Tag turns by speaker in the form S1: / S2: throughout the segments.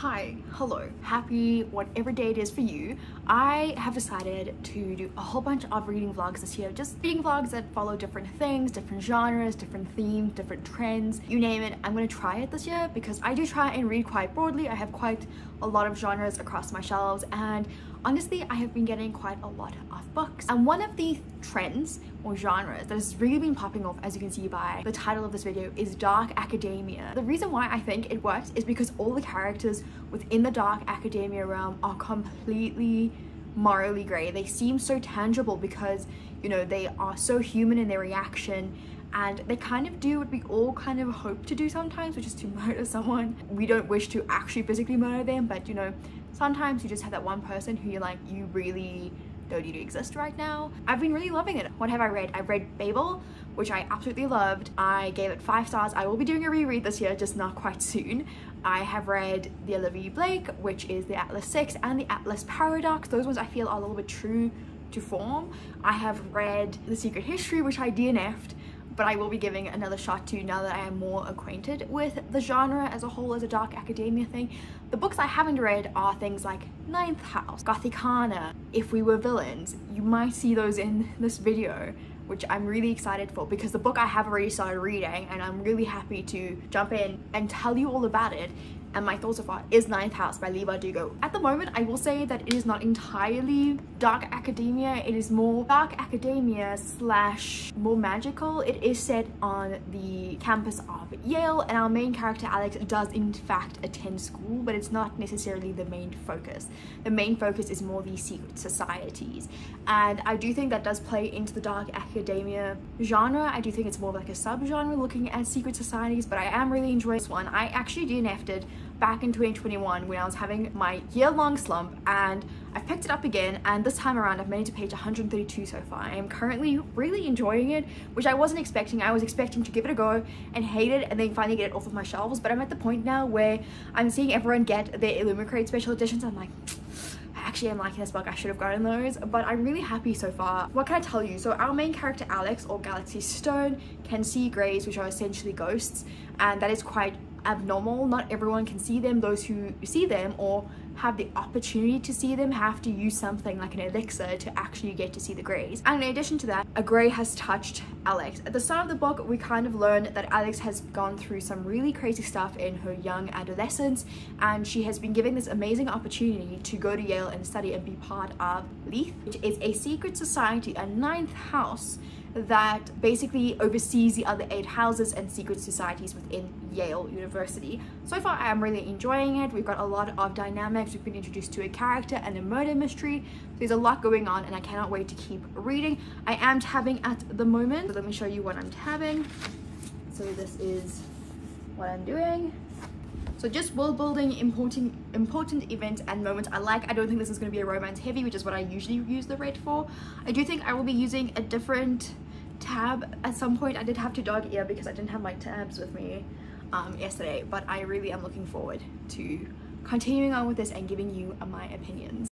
S1: Hi, hello, happy whatever day it is for you. I have decided to do a whole bunch of reading vlogs this year, just reading vlogs that follow different things, different genres, different themes, different trends, you name it. I'm gonna try it this year because I do try and read quite broadly. I have quite a lot of genres across my shelves, and honestly I have been getting quite a lot of books. And one of the trends or genres that has really been popping off, as you can see by the title of this video, is dark academia. The reason why I think it works is because all the characters within the dark academia realm are completely morally grey. They seem so tangible because, you know, they are so human in their reaction, and they kind of do what we all kind of hope to do sometimes, which is to murder someone. We don't wish to actually physically murder them, but you know, sometimes you just have that one person who you're like, you really don't need to exist right now. I've been really loving it. What have I read? I've read Babel, which I absolutely loved. I gave it 5 stars. I will be doing a reread this year, just not quite soon. I have read the Olivia Blake, which is the Atlas 6 and the Atlas Paradox. Those ones I feel are a little bit true to form. I have read The Secret History, which I DNF'd, but I will be giving it another shot to now that I am more acquainted with the genre as a whole, as a dark academia thing. The books I haven't read are things like Ninth House, Gothicana, If We Were Villains. You might see those in this video, which I'm really excited for because the book I have already started reading, and I'm really happy to jump in and tell you all about it. And my thoughts so far is Ninth House by Leigh Bardugo. At the moment, I will say that it is not entirely dark academia. It is more dark academia slash more magical. It is set on the campus of Yale, and our main character Alex does in fact attend school, but it's not necessarily the main focus. The main focus is more the secret societies, and I do think that does play into the dark academia genre. I do think it's more like a sub-genre looking at secret societies, but I am really enjoying this one. I actually DNF'd it back in 2021 when I was having my year-long slump, and I've picked it up again, and this time around I've made it to page 132 so far. I am currently really enjoying it, which I wasn't expecting. I was expecting to give it a go and hate it and then finally get it off of my shelves, but I'm at the point now where I'm seeing everyone get their Illumicrate special editions. I'm like, actually I'm liking this book, I should have gotten those, but I'm really happy so far. What can I tell you? So our main character Alex, or Galaxy Stone, can see greys, which are essentially ghosts, and that is quite abnormal. Not everyone can see them. Those who see them or have the opportunity to see them have to use something like an elixir to actually get to see the greys. And in addition to that, a grey has touched Alex. At the start of the book, we kind of learn that Alex has gone through some really crazy stuff in her young adolescence, and she has been given this amazing opportunity to go to Yale and study and be part of Leith, which is a secret society, a 9th house that basically oversees the other 8 houses and secret societies within Yale University. So far I am really enjoying it. We've got a lot of dynamics. We've been introduced to a character and a murder mystery. There's a lot going on, and I cannot wait to keep reading. I am tabbing at the moment, so let me show you what I'm tabbing. So this is what I'm doing. So just world building, important events and moments I like. I don't think this is going to be a romance heavy, which is what I usually use the red for. I do think I will be using a different tab at some point. I did have to dog ear because I didn't have my tabs with me yesterday, but I really am looking forward to continuing on with this and giving you my opinions.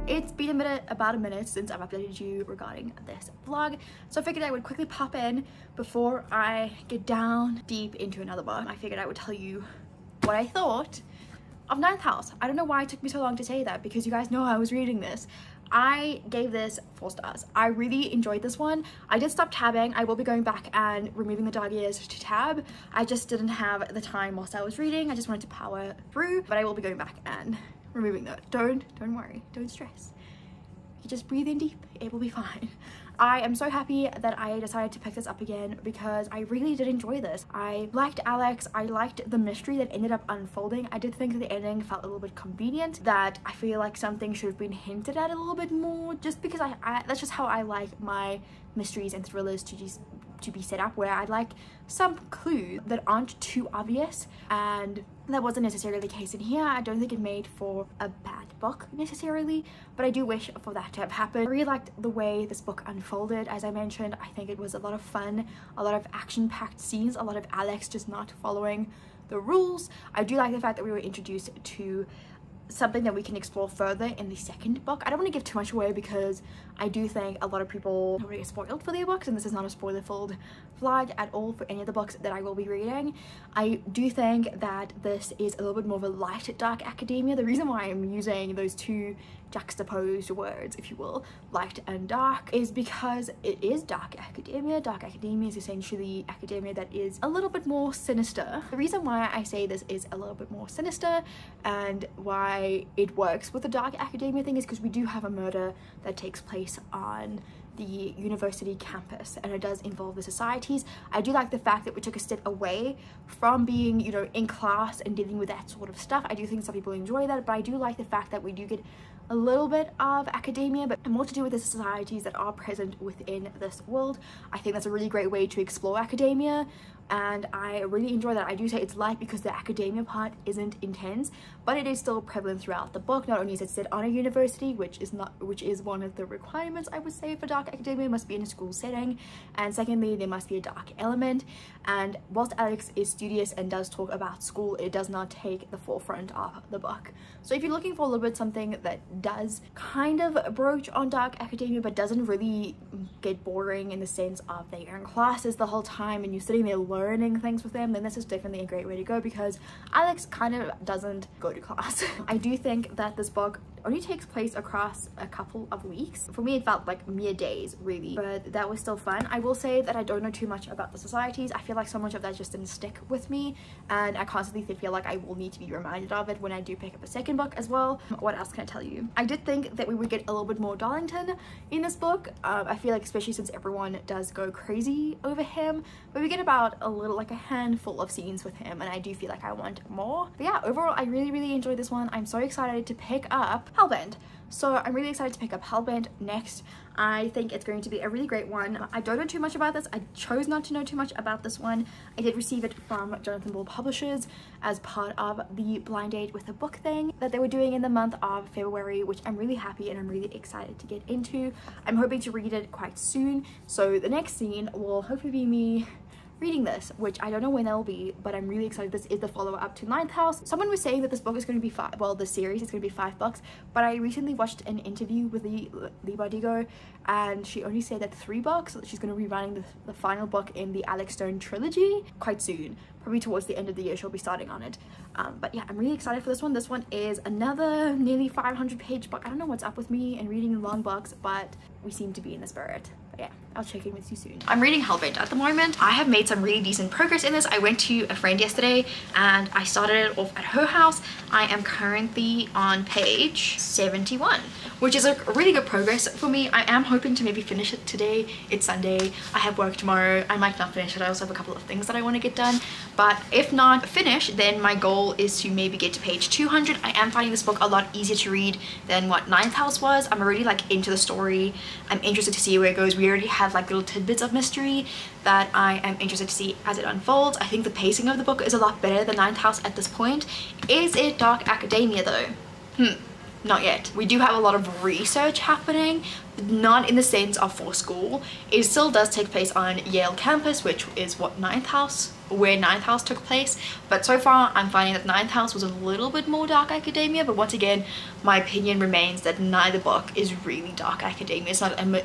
S1: It's been about a minute since I've updated you regarding this vlog, so I figured I would quickly pop in before I get down deep into another book. I figured I would tell you what I thought of Ninth House. I don't know why it took me so long to say that, because you guys know I was reading this. I gave this 4 stars. I really enjoyed this one. I did stop tabbing. I will be going back and removing the dog ears to tab. I just didn't have the time whilst I was reading. I just wanted to power through, but I will be going back and removing that. Don't worry, don't stress. You just breathe in deep, it will be fine. I am so happy that I decided to pick this up again because I really did enjoy this. I liked Alex, I liked the mystery that ended up unfolding. I did think the ending felt a little bit convenient, that I feel like something should have been hinted at a little bit more, just because I that's just how I like my mysteries and thrillers to just to be set up, where I'd like some clues that aren't too obvious, and that wasn't necessarily the case in here. I don't think it made for a bad book necessarily, but I do wish for that to have happened. I really liked the way this book unfolded. As I mentioned, I think it was a lot of fun, a lot of action-packed scenes, a lot of Alex just not following the rules. I do like the fact that we were introduced to something that we can explore further in the second book. I don't want to give too much away because I do think a lot of people already get spoiled for their books, and this is not a spoiler-filled vlog at all for any of the books that I will be reading. I do think that this is a little bit more of a light dark academia. The reason why I'm using those two juxtaposed words, if you will, light and dark, is because it is dark academia. Dark academia is essentially academia that is a little bit more sinister. The reason why I say this is a little bit more sinister and why it works with the dark academia thing is because we do have a murder that takes place on the university campus, and it does involve the societies. I do like the fact that we took a step away from being, you know, in class and dealing with that sort of stuff. I do think some people enjoy that, but I do like the fact that we do get a little bit of academia, but more to do with the societies that are present within this world. I think that's a really great way to explore academia, and I really enjoy that. I do say it's light because the academia part isn't intense, but it is still prevalent throughout the book. Not only is it set on a university, which is one of the requirements, I would say, for dark academia, it must be in a school setting, and secondly, there must be a dark element. And whilst Alex is studious and does talk about school, it does not take the forefront of the book. So if you're looking for a little bit something that does kind of broach on dark academia but doesn't really get boring in the sense of they are in classes the whole time and you're sitting there learning things with them, then this is definitely a great way to go, because Alex kind of doesn't go to class. I do think that this book only takes place across a couple of weeks. For me, it felt like mere days, really, but that was still fun. I will say that I don't know too much about the societies. I feel like so much of that just didn't stick with me, and I constantly feel like I will need to be reminded of it when I do pick up a second book as well. What else can I tell you? I did think that we would get a little bit more Darlington in this book. I feel like, especially since everyone does go crazy over him, but we get about like a handful of scenes with him, and I do feel like I want more. But yeah, overall, I really enjoyed this one. I'm so excited to pick up Hellbent. So I'm really excited to pick up Hellbent next. I think it's going to be a really great one. I don't know too much about this. I chose not to know too much about this one. I did receive it from Jonathan Bull Publishers as part of the blind date with a book thing that they were doing in the month of February, which I'm really happy and I'm really excited to get into. I'm hoping to read it quite soon. So the next scene will hopefully be me reading this, which I don't know when that'll be, but I'm really excited. This is the follow-up to Ninth House. Someone was saying that this book is going to be the series is going to be $5, but I recently watched an interview with Lee Bardugo, and she only said that $3, so she's going to be writing the final book in the Alex Stone trilogy quite soon. Probably towards the end of the year she'll be starting on it. But yeah, I'm really excited for this one. This one is another nearly 500-page book. I don't know what's up with me and reading long books, but we seem to be in the spirit. But yeah, I'll check in with you soon. I'm reading Hellbent at the moment. I have made some really decent progress in this. I went to a friend yesterday and I started it off at her house. I am currently on page 71, which is a really good progress for me. I am hoping to maybe finish it today. It's Sunday. I have work tomorrow. I might not finish it. I also have a couple of things that I want to get done. But if not finish, then my goal is to maybe get to page 200. I am finding this book a lot easier to read than what Ninth House was. I'm already like into the story. I'm interested to see where it goes. We already have like little tidbits of mystery that I am interested to see as it unfolds. I think the pacing of the book is a lot better than Ninth House at this point. Is it dark academia though? Not yet. We do have a lot of research happening, but not in the sense of for school. It still does take place on Yale campus, which is what where Ninth House took place. But so far, I'm finding that Ninth House was a little bit more dark academia. But once again, my opinion remains that neither book is really dark academia.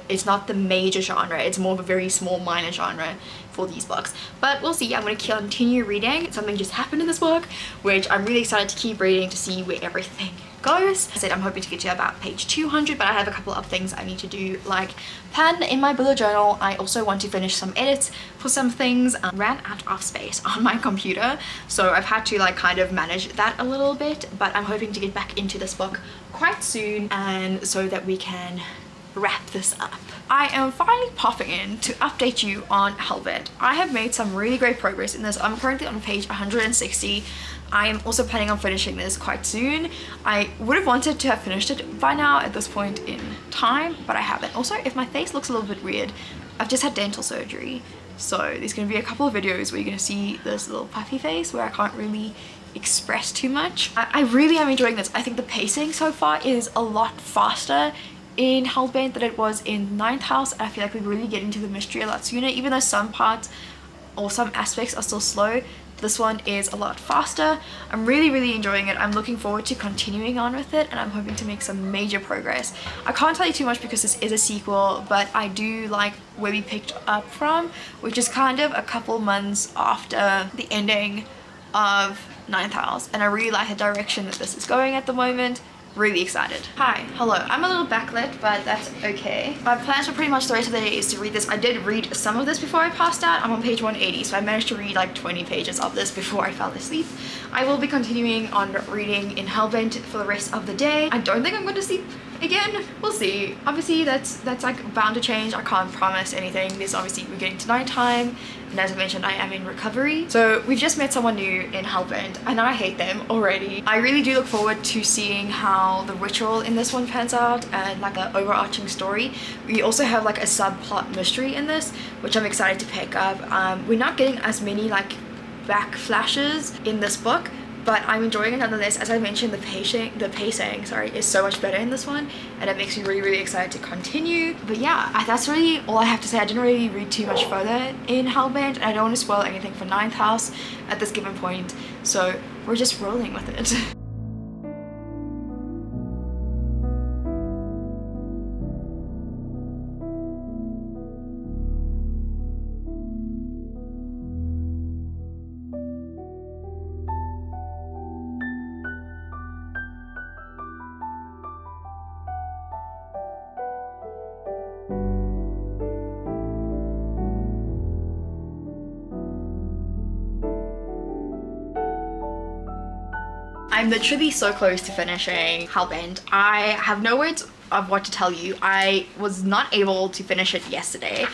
S1: It's not the major genre. It's more of a very small minor genre for these books. But we'll see. I'm going to continue reading. Something just happened in this book, which I'm really excited to keep reading to see where everything goes. I said I'm hoping to get to about page 200, but I have a couple of things I need to do, like pen in my bullet journal. I also want to finish some edits for some things. Ran out of space on my computer, so I've had to like kind of manage that a little bit, but I'm hoping to get back into this book quite soon, and so that we can wrap this up. I am finally popping in to update you on Hellbent. I have made some really great progress in this. I'm currently on page 160. I am also planning on finishing this quite soon. I would have wanted to have finished it by now at this point in time, but I haven't. Also, if my face looks a little bit weird, I've just had dental surgery, So there's going to be a couple of videos where you're going to see this little puffy face where I can't really express too much. I really am enjoying this. I think the pacing so far is a lot faster in Hellbent than it was in Ninth House. I feel like we're really getting to the mystery a lot sooner, even though some parts or some aspects are still slow. This one is a lot faster. I'm really enjoying it. I'm looking forward to continuing on with it, and I'm hoping to make some major progress. I can't tell you too much because this is a sequel, but I do like where we picked up from, which is kind of a couple months after the ending of Ninth House, and I really like the direction that this is going at the moment. Really excited. Hi, hello. I'm a little backlit, but that's okay. My plans for pretty much the rest of the day is to read this. I did read some of this before I passed out. I'm on page 180, so I managed to read like 20 pages of this before I fell asleep. I will be continuing on reading in Hellbent for the rest of the day. I don't think I'm going to sleep again. We'll see. Obviously that's like bound to change. I can't promise anything. This obviously we're getting to nighttime, and as I mentioned, I am in recovery. So we've just met someone new in Hellbent and I hate them already. I really do look forward to seeing how the ritual in this one pans out and like an overarching story. We also have like a subplot mystery in this, which I'm excited to pick up. We're not getting as many like back flashes in this book, but I'm enjoying it nonetheless. As I mentioned, the pacing is so much better in this one, and it makes me really excited to continue. But yeah, that's really all I have to say. I didn't really read too much further in Hellbent, and I don't want to spoil anything for Ninth House at this given point, so we're just rolling with it. I'm literally so close to finishing Hellbent. I have no words of what to tell you. I was not able to finish it yesterday.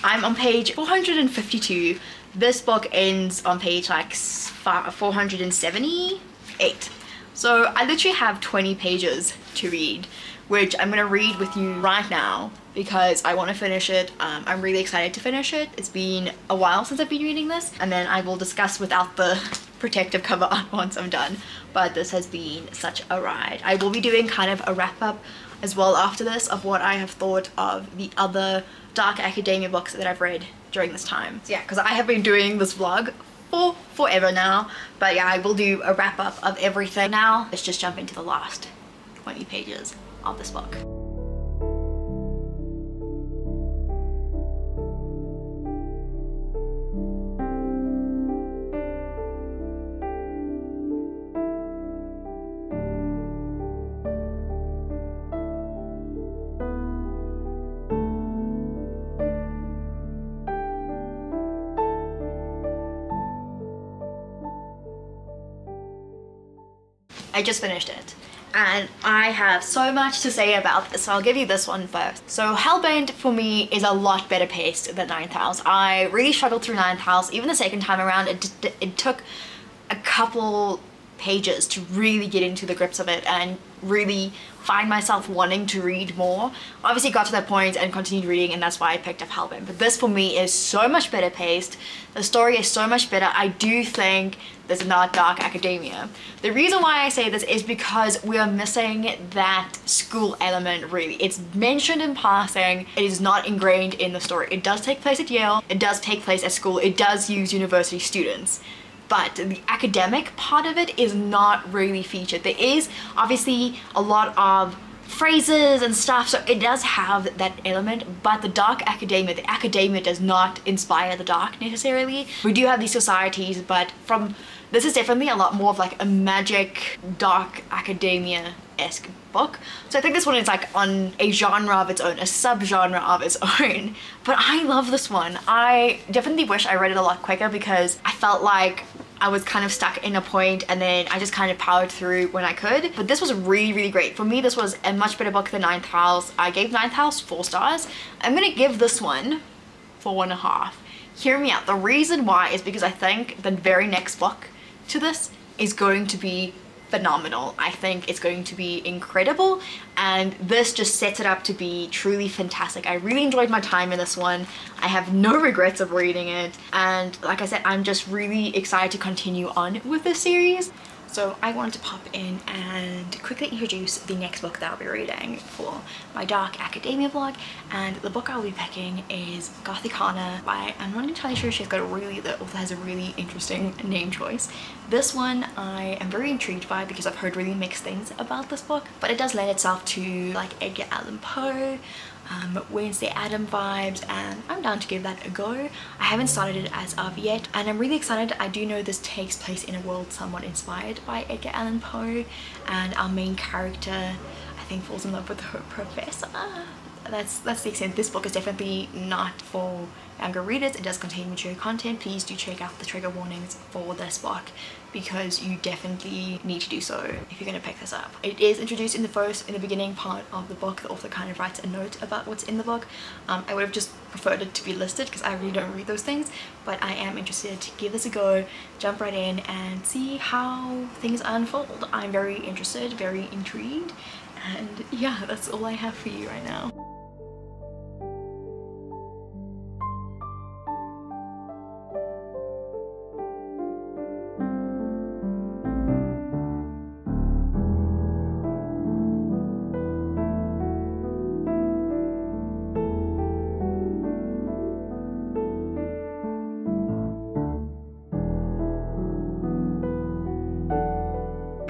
S1: I'm on page 452. This book ends on page like 478. So I literally have 20 pages to read, which I'm gonna read with you right now because I want to finish it. I'm really excited to finish it. It's been a while since I've been reading this, and then I will discuss without the protective cover on once I'm done. But this has been such a ride. I will be doing kind of a wrap up as well after this of what I have thought of the other dark academia books that I've read during this time. So yeah, because I have been doing this vlog for forever now, but yeah, I will do a wrap up of everything. Now let's just jump into the last 20 pages of this book. I just finished it, and I have so much to say about this, so I'll give you this one first. So Hellbent for me is a lot better paced than Ninth House. I really struggled through Ninth House. Even the second time around, it took a couple pages to really get into the grips of it and really find myself wanting to read more. Obviously got to that point and continued reading, and that's why I picked up Hellbent. But this for me is so much better paced. The story is so much better. I do think this is not dark academia. The reason why I say this is because we are missing that school element really. It's mentioned in passing. It is not ingrained in the story. It does take place at Yale. It does take place at school. It does use university students. But the academic part of it is not really featured. There is obviously a lot of phrases and stuff, so it does have that element, but the academia does not inspire the dark necessarily. We do have these societies, but this is definitely a lot more of like a magic dark academia-esque book. So I think this one is like on a genre of its own, a sub-genre of its own. But I love this one. I definitely wish I read it a lot quicker because I felt like I was kind of stuck in a point and then I just kind of powered through when I could. But this was really great. For me, this was a much better book than Ninth House. I gave Ninth House 4 stars. I'm gonna give this one 4.5. Hear me out. The reason why is because I think the very next book to this is going to be phenomenal. I think it's going to be incredible, and this just sets it up to be truly fantastic. I really enjoyed my time in this one. I have no regrets of reading it, and like I said, I'm just really excited to continue on with this series. So I wanted to pop in and quickly introduce the next book that I'll be reading for my dark academia vlog, and the book I'll be picking is Gothicana by, I'm not entirely sure, the author has a really interesting name choice. This one I am very intrigued by because I've heard really mixed things about this book, but it does lend itself to like Edgar Allan Poe, Wednesday Adam vibes, and I'm down to give that a go. I haven't started it as of yet, and I'm really excited. I do know this takes place in a world somewhat inspired by Edgar Allan Poe, and our main character, I think, falls in love with her professor. That's the extent. This book is definitely not for younger readers. It does contain mature content. Please do check out the trigger warnings for this book, because you definitely need to do so if you're going to pick this up. It is introduced in the beginning part of the book. The author kind of writes a note about what's in the book. I would have just preferred it to be listed because I really don't read those things, but I am interested to give this a go, jump right in and see how things unfold. I'm very interested, very intrigued, and yeah, that's all I have for you right now.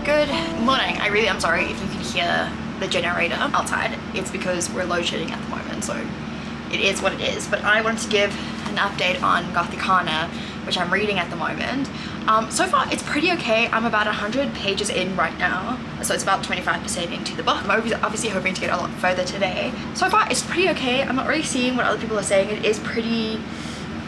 S1: Good morning. I really am sorry if you can hear the generator outside. It's because we're load shedding at the moment, so it is what it is. But I wanted to give an update on Gothicana, which I'm reading at the moment. So far it's pretty okay. I'm about 100 pages in right now, so it's about 25% into the book. I'm obviously hoping to get a lot further today. So far it's pretty okay. I'm not really seeing what other people are saying. It is pretty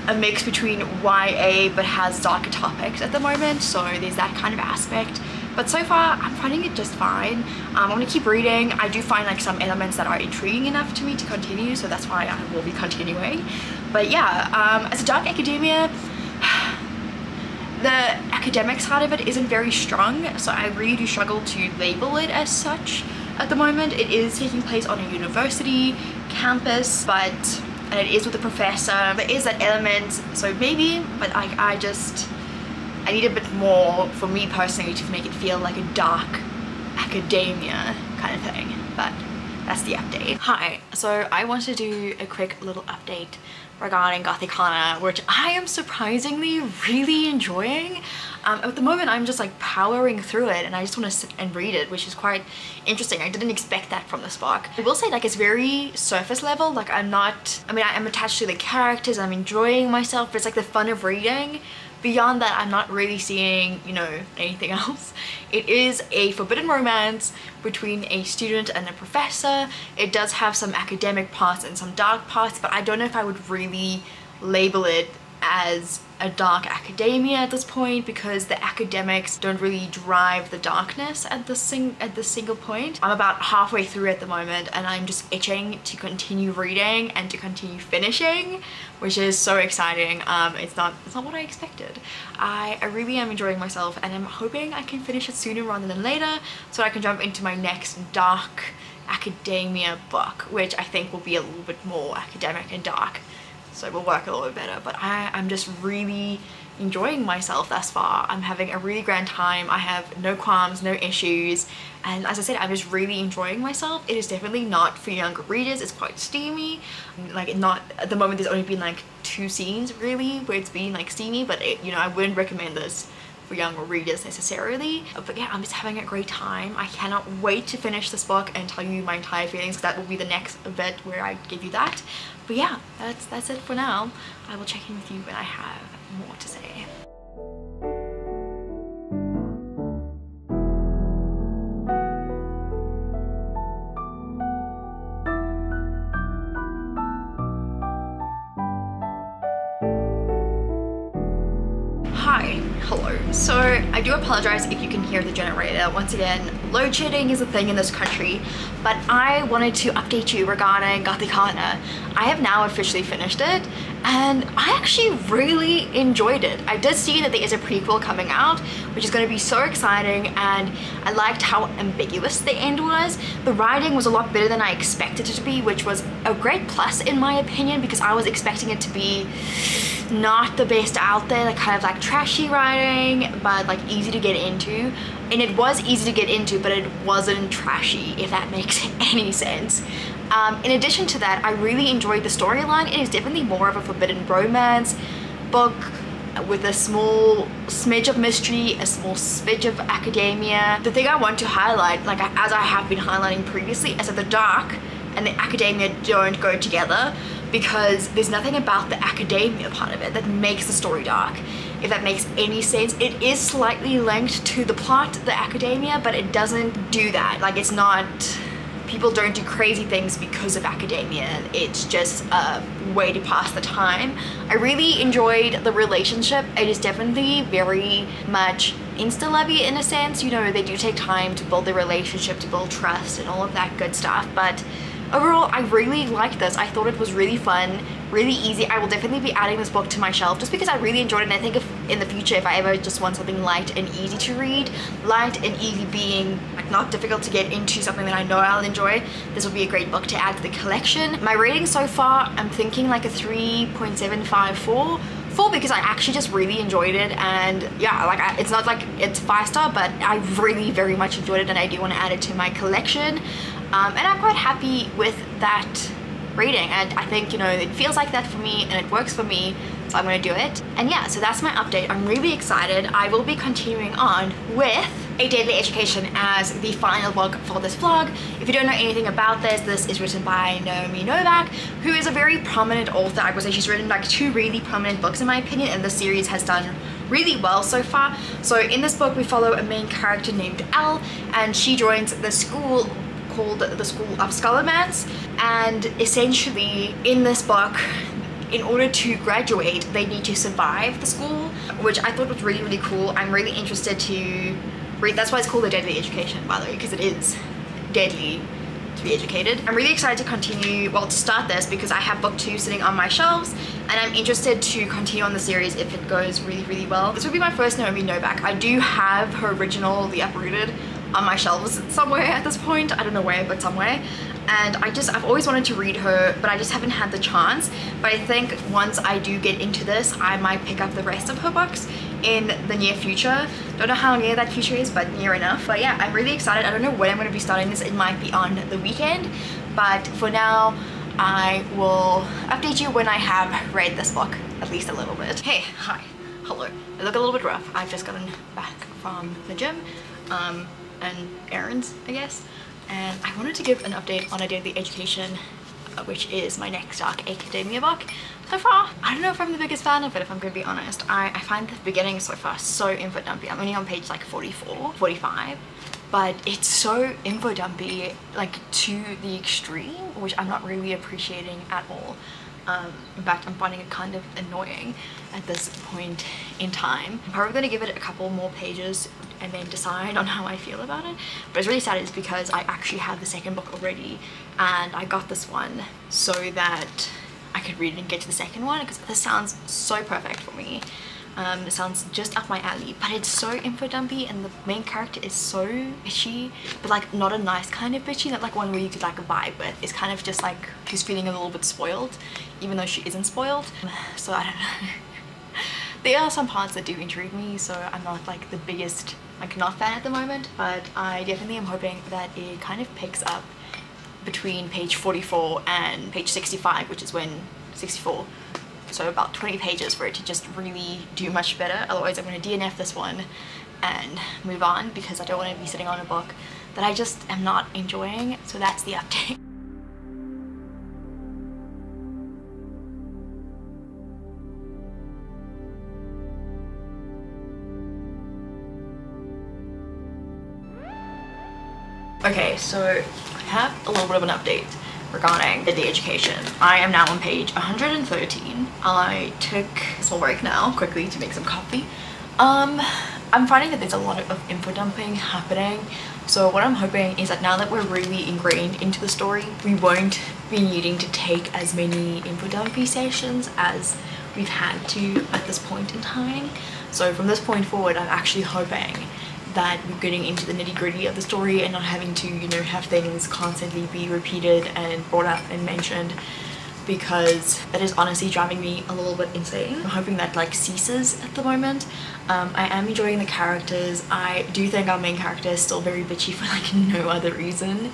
S1: a mix between YA but has darker topics at the moment, so there's that kind of aspect. But so far I'm finding it just fine. I want to keep reading. I do find like some elements that are intriguing enough to me to continue, so that's why I will be continuing. But yeah, as a dark academia, the academic side of it isn't very strong, so I really do struggle to label it as such at the moment. It is taking place on a university campus, and it is with a professor. There is that element, so maybe, but I need a bit more for me personally to make it feel like a dark academia kind of thing. But that's the update. Hi, so I want to do a quick little update regarding Gothicana, which I am surprisingly really enjoying. At the moment I'm just like powering through it, and I just want to sit and read it, which is quite interesting. I didn't expect that from this book. I will say, like, it's very surface level. Like, I'm attached to the characters, I'm enjoying myself, but it's like the fun of reading. Beyond that, I'm not really seeing, you know, anything else. It is a forbidden romance between a student and a professor. It does have some academic parts and some dark parts, but I don't know if I would really label it as a dark academia at this point, because the academics don't really drive the darkness at this single point. I'm about halfway through at the moment, and I'm just itching to continue reading and to continue finishing, which is so exciting. It's not what I expected. I really am enjoying myself, and I'm hoping I can finish it sooner rather than later, so I can jump into my next dark academia book, which I think will be a little bit more academic and dark, so it will work a little bit better. But I'm just really enjoying myself thus far. I'm having a really grand time. I have no qualms, no issues, and as I said, I'm just really enjoying myself. It is definitely not for younger readers. It's quite steamy. Like, not at the moment, there's only been like 2 scenes really where it's been like steamy, but you know, I wouldn't recommend this for younger readers necessarily. But yeah, I'm just having a great time. I cannot wait to finish this book and tell you my entire feelings. That will be the next bit where I give you that. But yeah, that's it for now. I will check in with you when I have more to say. Hi, hello. So I do apologize if you can hear the generator. Once again, load shedding is a thing in this country, but I wanted to update you regarding Gathikana. I have now officially finished it, and I actually really enjoyed it. I did see that there is a prequel coming out, which is going to be so exciting, and I liked how ambiguous the end was. The writing was a lot better than I expected it to be, which was a great plus in my opinion, because I was expecting it to be not the best out there, like kind of like trashy writing, but like easy to get into. And it was easy to get into, but it wasn't trashy, if that makes any sense. In addition to that, I really enjoyed the storyline. It is definitely more of a forbidden romance book with a small smidge of mystery, a small smidge of academia. The thing I want to highlight, like as I have been highlighting previously, is that the dark and the academia don't go together, because there's nothing about the academia part of it that makes the story dark, if that makes any sense. It is slightly linked to the plot, the academia, but it doesn't do that. Like, it's not, people don't do crazy things because of academia. It's just a way to pass the time. I really enjoyed the relationship. It is definitely very much insta-lovey in a sense. You know, they do take time to build the relationship, to build trust and all of that good stuff, but overall, I really liked this. I thought it was really fun, really easy. I will definitely be adding this book to my shelf just because I really enjoyed it, and I think if in the future, if I ever just want something light and easy to read, light and easy being like not difficult to get into, something that I know I'll enjoy, this would be a great book to add to the collection. My rating so far, I'm thinking like a 3.754. Because I actually just really enjoyed it, and yeah, like it's not like it's 5-star, but I really very much enjoyed it, and I do want to add it to my collection. And I'm quite happy with that rating, and I think, you know, it feels like that for me and it works for me, so I'm gonna do it. And yeah, so that's my update. I'm really excited. I will be continuing on with A Deadly Education as the final book for this vlog. If you don't know anything about this is written by Naomi Novak, who is a very prominent author. I would say she's written like 2 really prominent books in my opinion, and the series has done really well so far. So in this book we follow a main character named Elle, and she joins the school called the School of Scholomance, and essentially in this book, in order to graduate, they need to survive the school, which I thought was really, really cool. I'm really interested to read. That's why it's called A Deadly Education, by the way, because it is deadly to be educated. I'm really excited to continue, well, to start this, because I have book 2 sitting on my shelves, and I'm interested to continue on the series if it goes really, really well. This would be my first Naomi Novak. I do have her original, The Uprooted, on my shelves somewhere at this point. I don't know where, but somewhere. And I've always wanted to read her, but I just haven't had the chance. But I think once I do get into this, I might pick up the rest of her books in the near future. Don't know how near that future is, but near enough. But yeah, I'm really excited. I don't know when I'm going to be starting this. It might be on the weekend, but for now I will update you when I have read this book at least a little bit. Hey, hi, hello. I look a little bit rough. I've just gotten back from the gym and errands, I guess, and I wanted to give an update on A Deadly Education, which is my next dark academia book. So far, I don't know if I'm the biggest fan of it, if I'm gonna be honest. I find the beginning so far so info dumpy. I'm only on page like 44, 45, but it's so info dumpy, like to the extreme, which I'm not really appreciating at all. In fact, I'm finding it kind of annoying at this point in time. I'm probably gonna give it a couple more pages and then decide on how I feel about it. But it's really sad is because I actually have the second book already, and I got this one so that I could read it and get to the second one, because this sounds so perfect for me. It sounds just up my alley, but it's so info dumpy, and the main character is so bitchy, but like not a nice kind of bitchy, not like one where you could like vibe with. It's kind of just like she's feeling a little bit spoiled, even though she isn't spoiled. So I don't know. There are some parts that do intrigue me, so I'm not like the biggest like not fan at the moment, but I definitely am hoping that it kind of picks up between page 44 and page 65, which is when 64. So about 20 pages for it to just really do much better. Otherwise I'm going to DNF this one and move on, because I don't want to be sitting on a book that I just am not enjoying. So that's the update. Okay, so I have a little bit of an update regarding the education. I am now on page 113. I took a small break now quickly to make some coffee. I'm finding that there's a lot of info dumping happening. So what I'm hoping is that now that we're really ingrained into the story, we won't be needing to take as many info dumping sessions as we've had to at this point in time. So from this point forward, I'm actually hoping that we're getting into the nitty-gritty of the story and not having to, you know, have things constantly be repeated and brought up and mentioned, because that is honestly driving me a little bit insane. I'm hoping that like ceases at the moment. I am enjoying the characters. I do think our main character is still very bitchy for like no other reason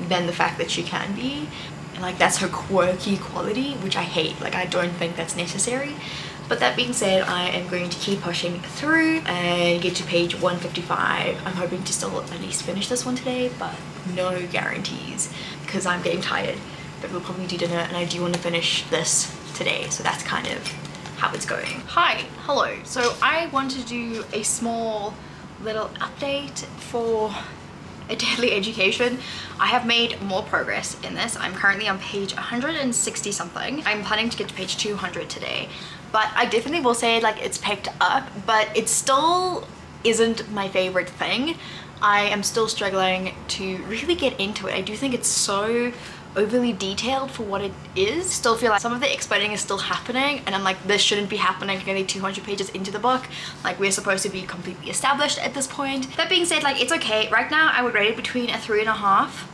S1: than the fact that she can be. And like that's her quirky quality, which I hate. Like I don't think that's necessary. But that being said, I am going to keep pushing through and get to page 155. I'm hoping to still at least finish this one today, but no guarantees because I'm getting tired. But we'll probably do dinner and I do want to finish this today. So that's kind of how it's going. Hi, hello. So I want to do a small little update for A Deadly Education. I have made more progress in this. I'm currently on page 160 something. I'm planning to get to page 200 today. But I definitely will say like it's picked up, but it still isn't my favorite thing. I am still struggling to really get into it. I do think it's so overly detailed for what it is. Still feel like some of the explaining is still happening and I'm like, this shouldn't be happening nearly 200 pages into the book. Like we're supposed to be completely established at this point. That being said, like it's okay. Right now I would rate it between a 3.5,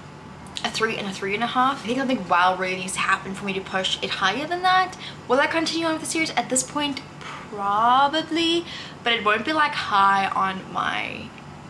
S1: a 3 and a 3.5. I think something wow really needs to happen for me to push it higher than that. Will I continue on with the series at this point? Probably, but it won't be like high on my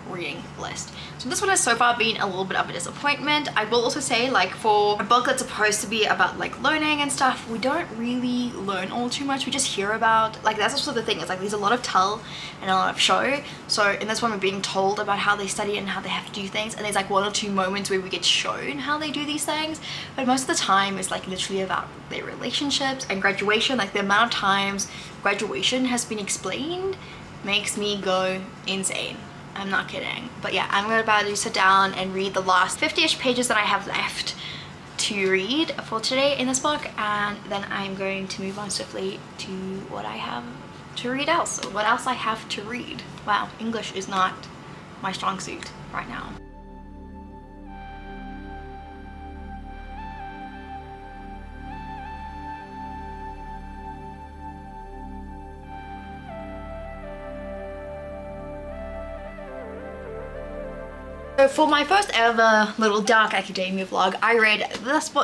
S1: reading list. So this one has so far been a little bit of a disappointment. I will also say, like, for a book that's supposed to be about like learning and stuff, we don't really learn all too much. We just hear about, like, that's also the thing, it's like there's a lot of tell and a lot of show. So in this one we're being told about how they study and how they have to do things, and there's like 1 or 2 moments where we get shown how they do these things, but most of the time it's like literally about their relationships and graduation. Like the amount of times graduation has been explained makes me go insane. I'm not kidding. But yeah, I'm about to sit down and read the last 50-ish pages that I have left to read for today in this book, and then I'm going to move on swiftly to what I have to read else. So what else I have to read. Wow, English is not my strong suit right now. So for my first ever little dark academia vlog, I read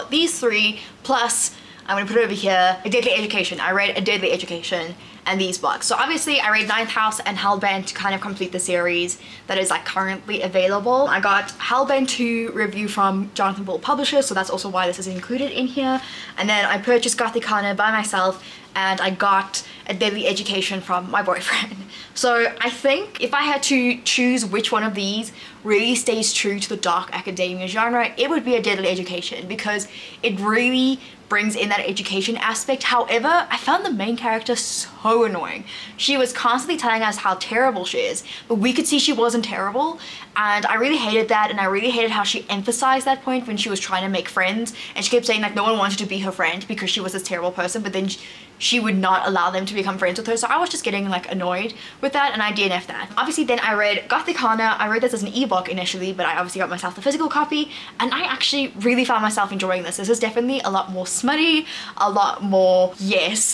S1: these 3 plus, I'm gonna put it over here, A Deadly Education. I read A Deadly Education and these books. So obviously I read Ninth House and Hellbent to kind of complete the series that is like currently available. I got Hellbent to review from Jonathan Bull Publishers, so that's also why this is included in here. And then I purchased Gothicana by myself, and I got A Deadly Education from my boyfriend. So I think if I had to choose which one of these really stays true to the dark academia genre, it would be A Deadly Education, because it really brings in that education aspect. However, I found the main character so annoying. She was constantly telling us how terrible she is, but we could see she wasn't terrible, and I really hated that. And I really hated how she emphasized that point when she was trying to make friends, and she kept saying like no one wanted to be her friend because she was this terrible person, but then she would not allow them to become friends with her. So I was just getting like annoyed with that, and I DNF'd that. Obviously then I read Gothicana. I read this as an ebook initially, but I obviously got myself the physical copy, and I actually really found myself enjoying this. This is definitely a lot more smutty, a lot more, yes,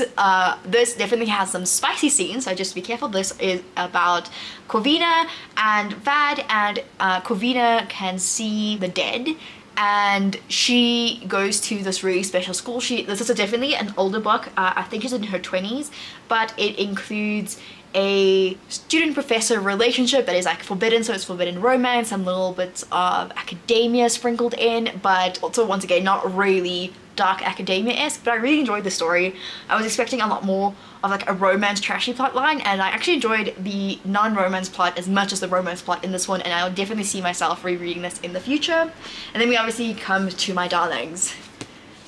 S1: this definitely has some spicy scenes, so just be careful. This is about Corvina and Vad, and Corvina can see the dead, and she goes to this really special school. This is definitely an older book. I think she's in her 20s, but it includes a student-professor relationship that is like forbidden, so it's forbidden romance, some little bits of academia sprinkled in, but also once again not really dark academia-esque. But I really enjoyed the story. I was expecting a lot more of like a romance trashy plot line, and I actually enjoyed the non-romance plot as much as the romance plot in this one, and I'll definitely see myself rereading this in the future. And then we obviously come to my darlings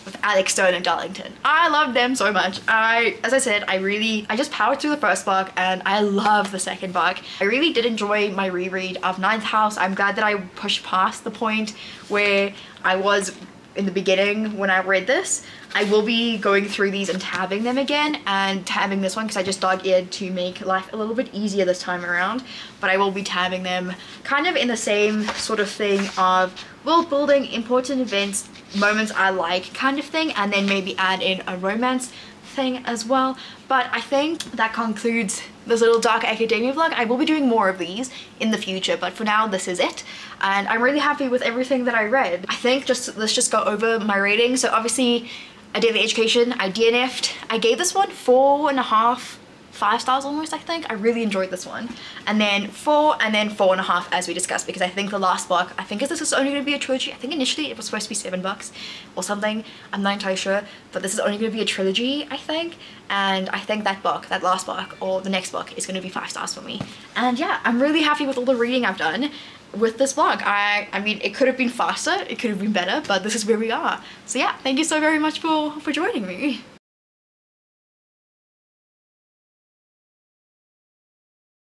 S1: with Alex Stone and Darlington. I love them so much. As I said, I just powered through the first book and I love the second book. I really did enjoy my reread of Ninth House. I'm glad that I pushed past the point where I was in the beginning when I read this. I will be going through these and tabbing them again, and tabbing this one because I just dug in to make life a little bit easier this time around. But I will be tabbing them kind of in the same sort of thing of world building, important events, moments I like kind of thing, and then maybe add in a romance thing as well. But I think that concludes this little dark academia vlog. I will be doing more of these in the future, but for now this is it, and I'm really happy with everything that I read. I think let's just go over my rating. So obviously I did the education, I DNF'd. I gave this one 4.5, 5 stars almost, I think. I really enjoyed this one. And then 4, and then 4.5 as we discussed, because I think the last book, I think this is only going to be a trilogy. I think initially it was supposed to be $7 or something. I'm not entirely sure, but this is only going to be a trilogy, I think. And I think that book, that last book, or the next book is going to be 5 stars for me. And yeah, I'm really happy with all the reading I've done with this vlog. I mean, it could have been faster, it could have been better, but this is where we are. So yeah, thank you so very much for joining me.